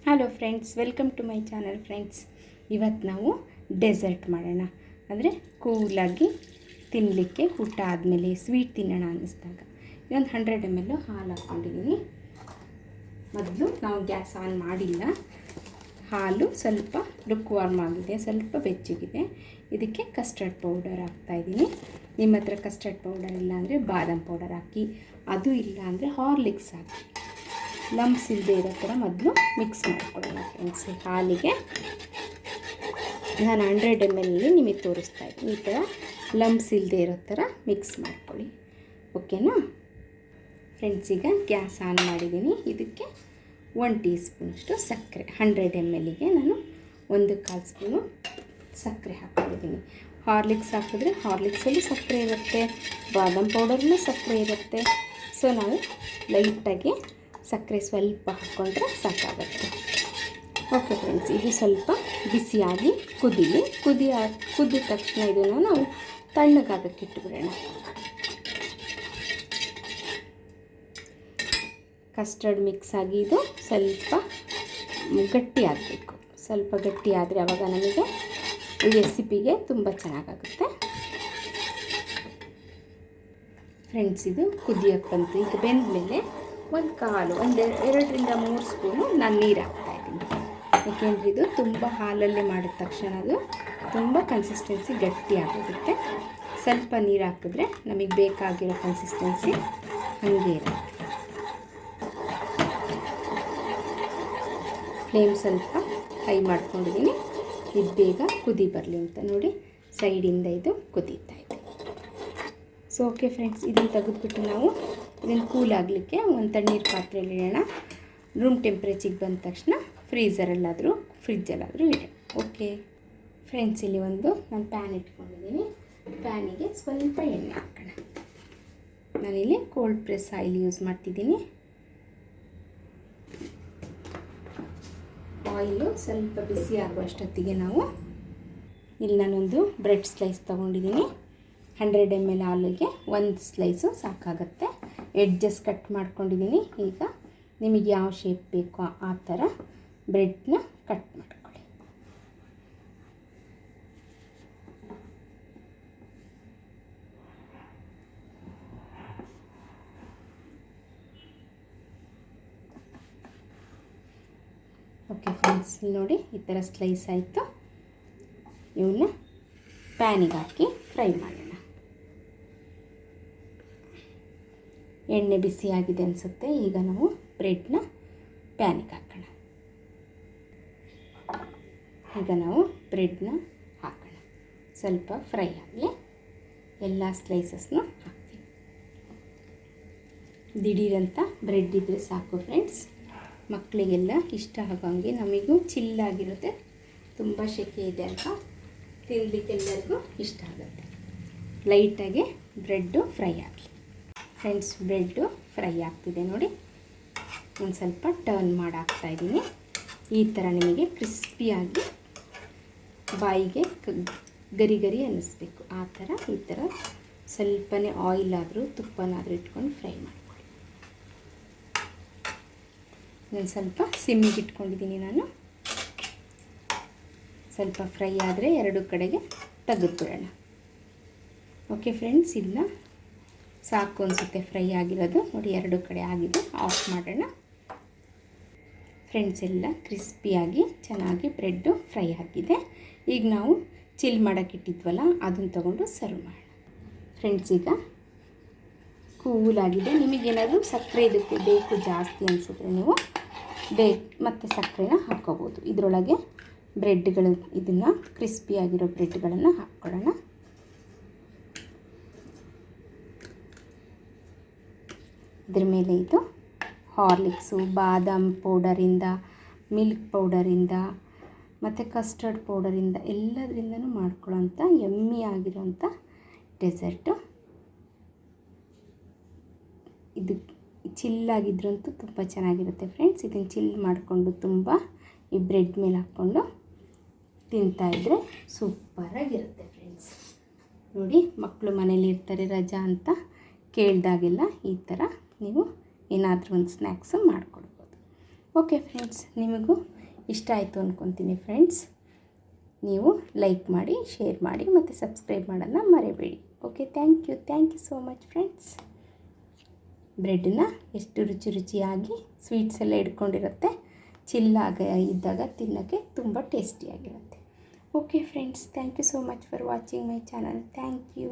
Hello friends, welcome to my channel friends. ಇವತ್ತು ನಾವು dessert ಮಾಡೋಣ. ಅಂದರೆ ಕೂಲಾಗಿ ತಿನ್ನಲಿಕ್ಕೆ ಊಟ ಆದಮೇಲೆ ಸ್ವೀಟ್ ತಿನ್ನೋಣ ಅನ್ನಿಸ್ದಾಗ. ಇನ್ನೊಂದು 100 ml ಹಾಲು ಹಾಕ್ಕೊಂಡಿದ್ದೀನಿ. ಮೊದಲು ನಾವು ಗ್ಯಾಸ್ ಆನ್ ಮಾಡಿಲ್ಲ. ಹಾಲು ಸ್ವಲ್ಪ ಲುಕ್ ವಾರ್ಮ್ ಆಗಿದೆ, ಸ್ವಲ್ಪ ಬೆಚ್ಚಗಿದೆ. ಇದಕ್ಕೆ ಕಸ್ಟರ್ಡ್ ಪೌಡರ್ ಹಾಕ್ತಾಯಿದ್ದೀನಿ. ನಿಮ್ಮ ಹತ್ರ ಕಸ್ಟರ್ಡ್ ಪೌಡರ್ ಇಲ್ಲ ಅಂದರೆ ಬಾದಾಮ್ ಪೌಡರ್ ಹಾಕಿ, ಅದು ಇಲ್ಲ ಅಂದರೆ ಹಾರ್ಲಿಕ್ಸ್ ಹಾಕಿ. ಲಂಪ್ಸ್ ಇಲ್ಲದೆ ಇರೋ ಥರ ಮೊದಲು ಮಿಕ್ಸ್ ಮಾಡ್ಕೊಳ್ಳೋಣ ಫ್ರೆಂಡ್ಸ್. ಹಾಲಿಗೆ ನಾನು 100 ml ನಿಮಗೆ ತೋರಿಸ್ತಾ ಇದ್ದೀನಿ. ಈ ಥರ ಲಂಪ್ಸ್ ಇಲ್ಲದೆ ಇರೋ ಥರ ಮಿಕ್ಸ್ ಮಾಡ್ಕೊಳ್ಳಿ, ಓಕೆನಾ ಫ್ರೆಂಡ್ಸ್. ಈಗ ಗ್ಯಾಸ್ ಆನ್ ಮಾಡಿದ್ದೀನಿ. ಇದಕ್ಕೆ 1 ಟೀ ಸ್ಪೂನಷ್ಟು ಸಕ್ಕರೆ, 100 ml ನಾನು 1/4 ಸ್ಪೂನು ಸಕ್ಕರೆ ಹಾಕ್ಕೊಂಡಿದ್ದೀನಿ. ಹಾರ್ಲಿಕ್ಸ್ ಹಾಕಿದ್ರೆ ಹಾರ್ಲಿಕ್ಸಲ್ಲೂ ಸಕ್ಕರೆ ಇರುತ್ತೆ, ಬಾದಾಮ್ ಪೌಡರ್ನೂ ಸಕ್ಕರೆ ಇರುತ್ತೆ. ಸೊ ನಾವು ಲೈಟಾಗಿ ಸಕ್ಕರೆ ಸ್ವಲ್ಪ ಹಾಕ್ಕೊಂಡ್ರೆ ಸಾಕಾಗುತ್ತೆ. ಓಕೆ ಫ್ರೆಂಡ್ಸ್, ಇದು ಸ್ವಲ್ಪ ಬಿಸಿಯಾಗಿ ಕುದೀಲಿ. ಕುದ್ದಿದ ತಕ್ಷಣ ಇದನ್ನು ನಾವು ತಣ್ಣಗಾಗಕ್ಕೆ ಇಟ್ಟುಬಿಡೋಣ. ಕಸ್ಟರ್ಡ್ ಮಿಕ್ಸ್ ಆಗಿ ಇದು ಸ್ವಲ್ಪ ಗಟ್ಟಿ ಆಗಬೇಕು. ಸ್ವಲ್ಪ ಗಟ್ಟಿ ಆದರೆ ಆವಾಗ ನಮಗೆ ಈ ರೆಸಿಪಿಗೆ ತುಂಬ ಚೆನ್ನಾಗಾಗುತ್ತೆ ಫ್ರೆಂಡ್ಸ್. ಇದು ಕುದಿಯೋಕ್ಕೆ ಬಂತು. ಈಗ ಬೆಂದ ಮೇಲೆ ಒಂದು 2ರಿಂದ 3 ಸ್ಪೂನು ನಾನು ನೀರು ಹಾಕ್ತಾಯಿದ್ದೀನಿ. ಏಕೆಂದರೆ ಇದು ತುಂಬ ಹಾಲಲ್ಲೇ ಮಾಡಿದ ತಕ್ಷಣ ಅದು ತುಂಬ ಕನ್ಸಿಸ್ಟೆನ್ಸಿ ಗಟ್ಟಿ ಆಗೋಗುತ್ತೆ. ಸ್ವಲ್ಪ ನೀರು ಹಾಕಿದ್ರೆ ನಮಗೆ ಬೇಕಾಗಿರೋ ಕನ್ಸಿಸ್ಟೆನ್ಸಿ ಹಾಗೆ ಇರುತ್ತೆ. ಫ್ಲೇಮ್ ಸ್ವಲ್ಪ ಹೈ ಮಾಡ್ಕೊಂಡಿದ್ದೀನಿ. ಇದು ಬೇಗ ಕುದಿ ಬರಲಿ ಅಂತ ನೋಡಿ ಸೈಡಿಂದ ಇದು ಕುದೀತಾ ಇದೆ. ಸೊ ಓಕೆ ಫ್ರೆಂಡ್ಸ್, ಇದನ್ನು ತೆಗೆದುಬಿಟ್ಟು ನಾವು ಇದನ್ನು ಕೂಲ್ ಆಗಲಿಕ್ಕೆ ಒಂದು ತಣ್ಣೀರು ಪಾತ್ರೆಯಲ್ಲಿ ಇಡೋಣ. ರೂಮ್ ಟೆಂಪ್ರೇಚರ್ಗೆ ಬಂದ ತಕ್ಷಣ ಫ್ರೀಝರಲ್ಲಾದರೂ ಫ್ರಿಜ್ಜಲ್ಲಾದರೂ ಇಡೋಣ. ಓಕೆ ಫ್ರೆಂಡ್ಸ್, ಇಲ್ಲಿ ನಾನು ಪ್ಯಾನ್ ಇಟ್ಕೊಂಡಿದ್ದೀನಿ. ಪ್ಯಾನಿಗೆ ಸ್ವಲ್ಪ ಎಣ್ಣೆ ಹಾಕೋಣ. ನಾನಿಲ್ಲಿ ಕೋಲ್ಡ್ ಪ್ರೆಸ್ ಆಯಿಲ್ ಯೂಸ್ ಮಾಡ್ತಿದ್ದೀನಿ. ಆಯಿಲು ಸ್ವಲ್ಪ ಬಿಸಿ ಆಗುವಷ್ಟೊತ್ತಿಗೆ ನಾವು ಇಲ್ಲಿ ನಾನೊಂದು ಬ್ರೆಡ್ ಸ್ಲೈಸ್ ತೊಗೊಂಡಿದ್ದೀನಿ. 100 ml ಹಾಲಿಗೆ 1 ಸ್ಲೈಸು ಸಾಕಾಗುತ್ತೆ. ಎಡ್ಜಸ್ ಕಟ್ ಮಾಡ್ಕೊಂಡಿದ್ದೀನಿ. ಈಗ ನಿಮಗೆ ಯಾವ ಶೇಪ್ ಬೇಕೋ ಆ ಥರ ಬ್ರೆಡ್ನ ಕಟ್ ಮಾಡ್ಕೊಳ್ಳಿ. ಓಕೆ ಫ್ರೆಂಡ್ಸ್, ಇಲ್ಲಿ ನೋಡಿ ಈ ಥರ ಸ್ಲೈಸ್ ಆಯಿತು. ಇವನ್ನ ಪ್ಯಾನಿಗೆ ಹಾಕಿ ಫ್ರೈ ಮಾಡೋಣ. ಎಣ್ಣೆ ಬಿಸಿಯಾಗಿದೆ ಅನಿಸುತ್ತೆ. ಈಗ ನಾವು ಬ್ರೆಡ್ನ ಪ್ಯಾನಿಗೆ ಹಾಕೋಣ. ಈಗ ನಾವು ಬ್ರೆಡ್ನ ಹಾಕೋಣ. ಸ್ವಲ್ಪ ಫ್ರೈ ಆಗಲಿ. ಎಲ್ಲ ಸ್ಲೈಸಸ್ನು ಹಾಕ್ತೀವಿ. ದಿಢೀರಂತ ಬ್ರೆಡ್ ಇದ್ದರೆ ಸಾಕು ಫ್ರೆಂಡ್ಸ್. ಮಕ್ಕಳಿಗೆಲ್ಲ ಇಷ್ಟ ಆಗೋಂಗೆ, ನಮಗೂ ಚಿಲ್ಲಾಗಿರುತ್ತೆ. ತುಂಬ ಸೆಕೆ ಇದೆ ಅಂತ ತಿನ್ನಲಿಕ್ಕೆ ಎಲ್ಲರಿಗೂ ಇಷ್ಟ ಆಗುತ್ತೆ. ಲೈಟಾಗಿ ಬ್ರೆಡ್ಡು ಫ್ರೈ ಆಗಲಿ ಫ್ರೆಂಡ್ಸ್. ಬ್ರೆಡ್ಡು ಫ್ರೈ ಆಗ್ತಿದೆ ನೋಡಿ. ಒಂದು ಸ್ವಲ್ಪ ಟರ್ನ್ ಮಾಡಿ ಹಾಕ್ತಾಯಿದ್ದೀನಿ. ಈ ಥರ ನಿಮಗೆ ಕ್ರಿಸ್ಪಿಯಾಗಿ ಬಾಯಿಗೆ ಗರಿ ಗರಿ ಅನ್ನಿಸ್ಬೇಕು. ಆ ಥರ ಈ ಥರ ಸ್ವಲ್ಪನೇ ಆಯಿಲಾದರೂ ತುಪ್ಪನಾದರೂ ಇಟ್ಕೊಂಡು ಫ್ರೈ ಮಾಡ್ಕೊಳ್ಳಿ. ನಾನು ಸ್ವಲ್ಪ ಸಿಮ್ಮಿಗೆ ಇಟ್ಕೊಂಡಿದ್ದೀನಿ. ನಾನು ಸ್ವಲ್ಪ ಫ್ರೈ ಆದರೆ 2 ಕಡೆಗೆ ತೆಗೆದುಬಿಡೋಣ. ಓಕೆ ಫ್ರೆಂಡ್ಸ್, ಇದನ್ನ ಸಾಕು ಅನಿಸುತ್ತೆ ಫ್ರೈ ಆಗಿರೋದು ನೋಡಿ. 2 ಕಡೆ ಆಗಿದೆ. ಆಫ್ ಮಾಡೋಣ ಫ್ರೆಂಡ್ಸ್. ಎಲ್ಲ ಕ್ರಿಸ್ಪಿಯಾಗಿ ಚೆನ್ನಾಗಿ ಬ್ರೆಡ್ಡು ಫ್ರೈ ಆಗಿದೆ. ಈಗ ನಾವು ಚಿಲ್ ಮಾಡೋಕ್ಕಿಟ್ಟಿದ್ವಲ್ಲ ಅದನ್ನು ತೊಗೊಂಡು ಸರ್ವ್ ಮಾಡೋಣ ಫ್ರೆಂಡ್ಸ್. ಈಗ ಕೂಲಾಗಿದೆ. ನಿಮಗೇನಾದರೂ ಸಕ್ಕರೆ ಇದಕ್ಕೆ ಬೇಕು ಜಾಸ್ತಿ ಅನಿಸಿದ್ರೆ ನೀವು ಮತ್ತೆ ಸಕ್ಕರೆನ ಹಾಕ್ಕೋಬೋದು. ಇದರೊಳಗೆ ಬ್ರೆಡ್ಗಳು, ಇದನ್ನು ಕ್ರಿಸ್ಪಿಯಾಗಿರೋ ಬ್ರೆಡ್ಗಳನ್ನು ಹಾಕ್ಕೊಳ್ಳೋಣ. ಇದ್ರ ಮೇಲೆ ಇದು ಹಾರ್ಲಿಕ್ಸು, ಬಾದಾಮ್ ಪೌಡರಿಂದ, ಮಿಲ್ಕ್ ಪೌಡರಿಂದ ಮತ್ತು ಕಸ್ಟರ್ಡ್ ಪೌಡರಿಂದ ಎಲ್ಲದರಿಂದನೂ ಮಾಡ್ಕೊಳ್ಳೋಂಥ ಯಮ್ಮಿ ಆಗಿರೋಂಥ ಡೆಸರ್ಟು. ಇದು ಚಿಲ್ಲಾಗಿದ್ರಂತೂ ತುಂಬ ಚೆನ್ನಾಗಿರುತ್ತೆ ಫ್ರೆಂಡ್ಸ್. ಇದನ್ನು ಚಿಲ್ ಮಾಡಿಕೊಂಡು ತುಂಬ ಈ ಬ್ರೆಡ್ ಮೇಲೆ ಹಾಕ್ಕೊಂಡು ತಿಂತಾಯಿದ್ರೆ ಸೂಪರಾಗಿರುತ್ತೆ ಫ್ರೆಂಡ್ಸ್. ನೋಡಿ, ಮಕ್ಕಳು ಮನೇಲಿ ಇರ್ತಾರೆ ರಜಾ ಅಂತ ಕೇಳಿದಾಗೆಲ್ಲ ಈ ಥರ ನೀವು ಏನಾದರೂ ಒಂದು ಸ್ನ್ಯಾಕ್ಸು ಮಾಡಿಕೊಡ್ಬೋದು. ಓಕೆ ಫ್ರೆಂಡ್ಸ್, ನಿಮಗೂ ಇಷ್ಟ ಆಯಿತು ಅಂದ್ಕೊತೀನಿ ಫ್ರೆಂಡ್ಸ್. ನೀವು ಲೈಕ್ ಮಾಡಿ, ಶೇರ್ ಮಾಡಿ ಮತ್ತು ಸಬ್ಸ್ಕ್ರೈಬ್ ಮಾಡೋದನ್ನ ಮರಿಬೇಡಿ. Okay, thank you so much friends. ಬ್ರೆಡ್ಡನ್ನ ಎಷ್ಟು ರುಚಿಯಾಗಿ ಸ್ವೀಟ್ಸ್ ಎಲ್ಲ ಇಟ್ಕೊಂಡಿರುತ್ತೆ, ಚಿಲ್ಲಾಗ ಇದ್ದಾಗ ತಿನ್ನೋಕ್ಕೆ ತುಂಬ ಟೇಸ್ಟಿಯಾಗಿರುತ್ತೆ. Okay friends, thank you so much for watching my channel. Thank you.